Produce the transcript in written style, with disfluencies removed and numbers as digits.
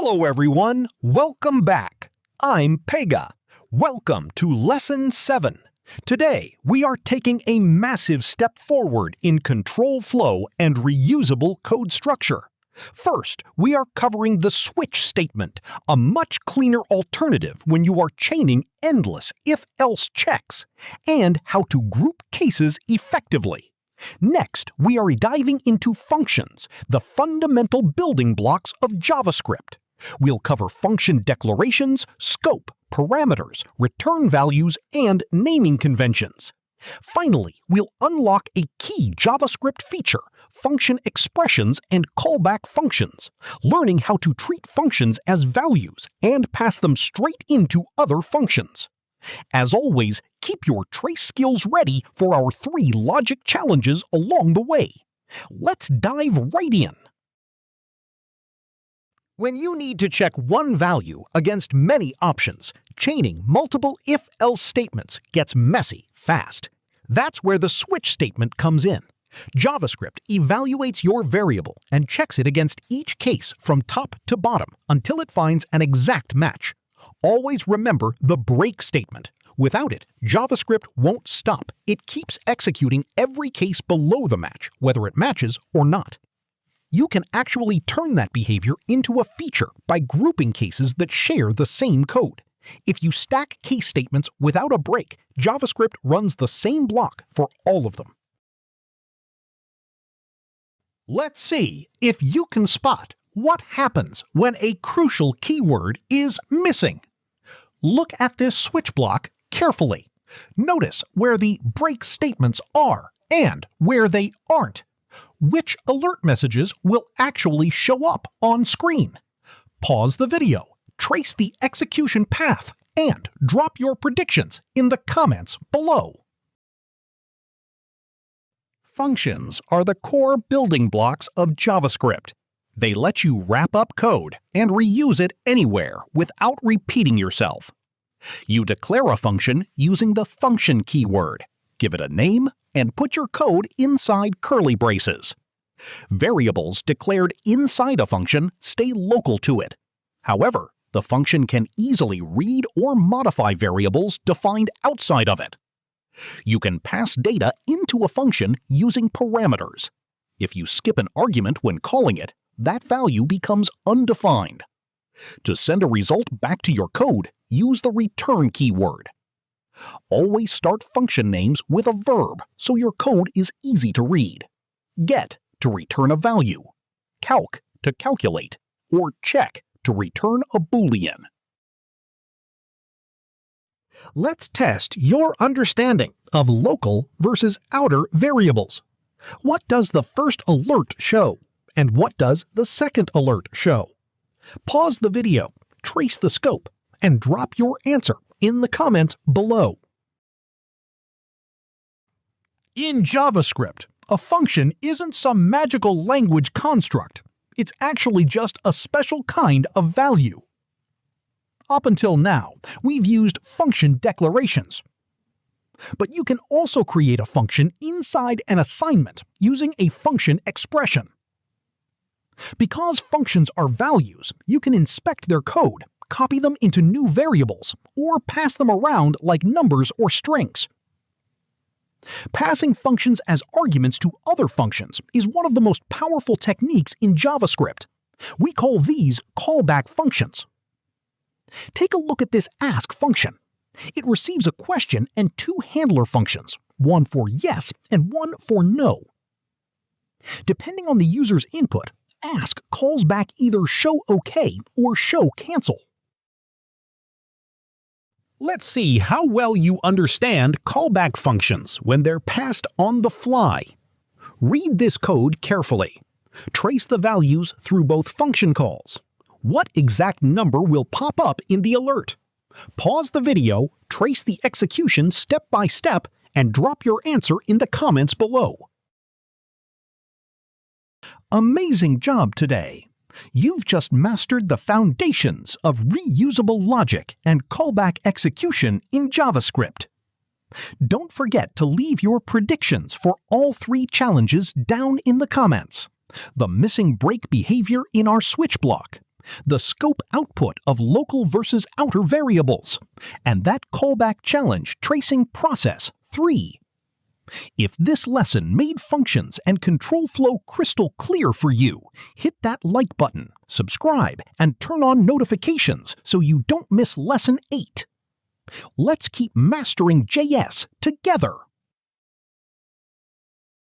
Hello everyone, welcome back. I'm Pegah. Welcome to Lesson 7. Today, we are taking a massive step forward in control flow and reusable code structure. First, we are covering the switch statement, a much cleaner alternative when you are chaining endless if-else checks, and how to group cases effectively. Next, we are diving into functions, the fundamental building blocks of JavaScript. We'll cover function declarations, scope, parameters, return values, and naming conventions. Finally, we'll unlock a key JavaScript feature, function expressions and callback functions, learning how to treat functions as values and pass them straight into other functions. As always, keep your trace skills ready for our 3 logic challenges along the way. Let's dive right in. When you need to check one value against many options, chaining multiple if-else statements gets messy fast. That's where the switch statement comes in. JavaScript evaluates your variable and checks it against each case from top to bottom until it finds an exact match. Always remember the break statement. Without it, JavaScript won't stop. It keeps executing every case below the match, whether it matches or not. You can actually turn that behavior into a feature by grouping cases that share the same code. If you stack case statements without a break, JavaScript runs the same block for all of them. Let's see if you can spot what happens when a crucial keyword is missing. Look at this switch block carefully. Notice where the break statements are and where they aren't. Which alert messages will actually show up on screen? Pause the video, trace the execution path, and drop your predictions in the comments below. Functions are the core building blocks of JavaScript. They let you wrap up code and reuse it anywhere without repeating yourself. You declare a function using the function keyword, give it a name, and put your code inside curly braces. Variables declared inside a function stay local to it. However, the function can easily read or modify variables defined outside of it. You can pass data into a function using parameters. If you skip an argument when calling it, that value becomes undefined. To send a result back to your code, use the return keyword. Always start function names with a verb so your code is easy to read. Get to return a value, calc to calculate, or check to return a Boolean. Let's test your understanding of local versus outer variables. What does the first alert show, and what does the second alert show? Pause the video, trace the scope, and drop your answer in the comments below. In JavaScript, a function isn't some magical language construct. It's actually just a special kind of value. Up until now, we've used function declarations. But you can also create a function inside an assignment using a function expression. Because functions are values, you can inspect their code, copy them into new variables, or pass them around like numbers or strings. Passing functions as arguments to other functions is one of the most powerful techniques in JavaScript. We call these callback functions. Take a look at this ask function. It receives a question and 2 handler functions, one for yes and one for no. Depending on the user's input, ask calls back either show OK or show cancel. Let's see how well you understand callback functions when they're passed on the fly. Read this code carefully. Trace the values through both function calls. What exact number will pop up in the alert? Pause the video, trace the execution step by step, and drop your answer in the comments below. Amazing job today! You've just mastered the foundations of reusable logic and callback execution in JavaScript. Don't forget to leave your predictions for all 3 challenges down in the comments. The missing break behavior in our switch block, the scope output of local versus outer variables, and that callback challenge tracing process 3. If this lesson made functions and control flow crystal clear for you, hit that like button, subscribe, and turn on notifications so you don't miss Lesson 8. Let's keep mastering JS together.